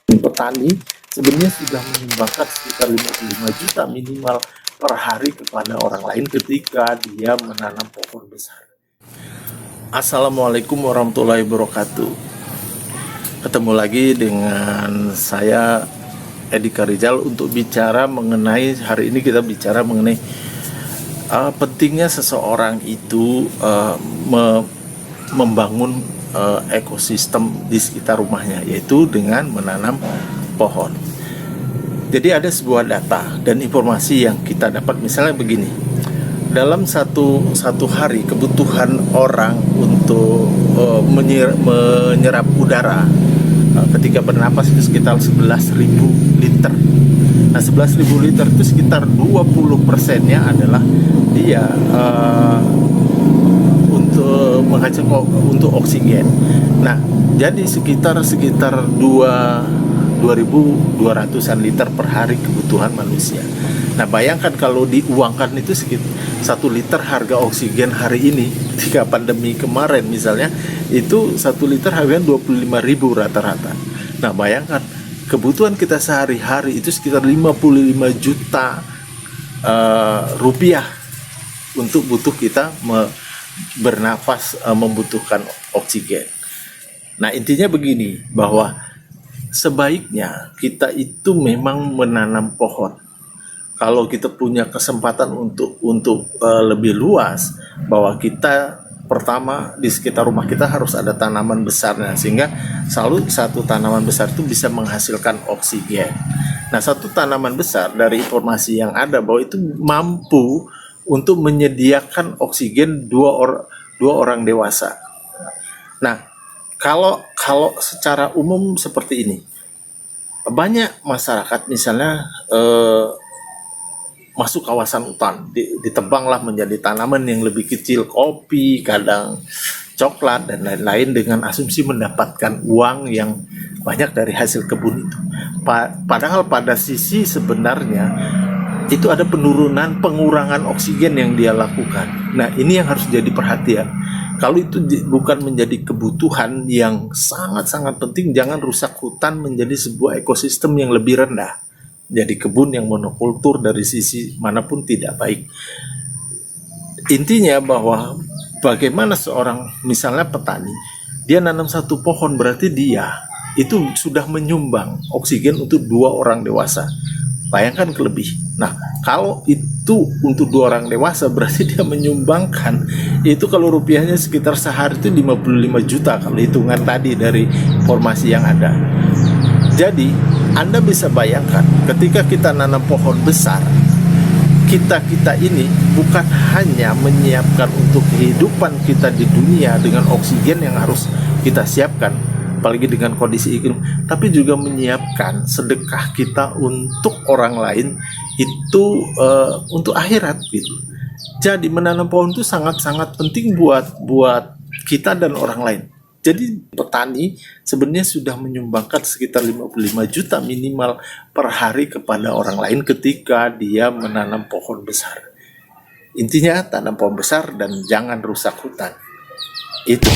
Petani sebenarnya sudah menyumbangkan sekitar 55 juta minimal per hari kepada orang lain ketika dia menanam pohon besar. Assalamualaikum warahmatullahi wabarakatuh. Ketemu lagi dengan saya Edi Karijal untuk bicara mengenai, hari ini kita bicara mengenai pentingnya seseorang itu membangun ekosistem di sekitar rumahnya, yaitu dengan menanam pohon. Jadi ada sebuah data dan informasi yang kita dapat, misalnya begini, dalam satu hari kebutuhan orang untuk menyerap udara ketika bernapas itu sekitar 11.000 liter. Nah, 11.000 liter itu sekitar 20%-nya adalah dia untuk menghasilkan untuk oksigen. Nah, jadi sekitar 2.200-an liter per hari kebutuhan manusia. Nah, bayangkan kalau diuangkan itu sekitar 1 liter harga oksigen hari ini ketika pandemi kemarin misalnya, itu 1 liter harganya 25.000 rata-rata. Nah, bayangkan kebutuhan kita sehari-hari itu sekitar 55 juta rupiah untuk butuh kita bernafas, membutuhkan oksigen. Nah, intinya begini, bahwa sebaiknya kita itu memang menanam pohon. Kalau kita punya kesempatan untuk lebih luas, bahwa kita pertama di sekitar rumah kita harus ada tanaman besarnya, sehingga selalu satu tanaman besar itu bisa menghasilkan oksigen. Nah, satu tanaman besar dari informasi yang ada bahwa itu mampu untuk menyediakan oksigen dua orang dewasa. Nah, kalau secara umum seperti ini, banyak masyarakat misalnya masuk kawasan hutan, ditebanglah menjadi tanaman yang lebih kecil, kopi, kadang coklat dan lain-lain, dengan asumsi mendapatkan uang yang banyak dari hasil kebun itu. Padahal pada sisi sebenarnya itu ada pengurangan oksigen yang dia lakukan. Nah, ini yang harus jadi perhatian. Kalau itu bukan menjadi kebutuhan yang sangat-sangat penting, jangan rusak hutan menjadi sebuah ekosistem yang lebih rendah. Jadi kebun yang monokultur dari sisi manapun tidak baik. Intinya bahwa bagaimana seorang misalnya petani, dia nanam satu pohon, berarti dia itu sudah menyumbang oksigen untuk 2 orang dewasa. Bayangkan lebih. Nah, kalau itu untuk 2 orang dewasa, berarti dia menyumbangkan itu, kalau rupiahnya sekitar sehari itu 55 juta kalau hitungan tadi dari informasi yang ada. Jadi Anda bisa bayangkan ketika kita nanam pohon besar, kita ini bukan hanya menyiapkan untuk kehidupan kita di dunia dengan oksigen yang harus kita siapkan, apalagi dengan kondisi iklim, tapi juga menyiapkan sedekah kita untuk orang lain, itu untuk akhirat gitu. Jadi menanam pohon itu sangat-sangat penting buat kita dan orang lain. Jadi petani sebenarnya sudah menyumbangkan sekitar 55 juta minimal per hari kepada orang lain ketika dia menanam pohon besar. Intinya tanam pohon besar dan jangan rusak hutan. Itu.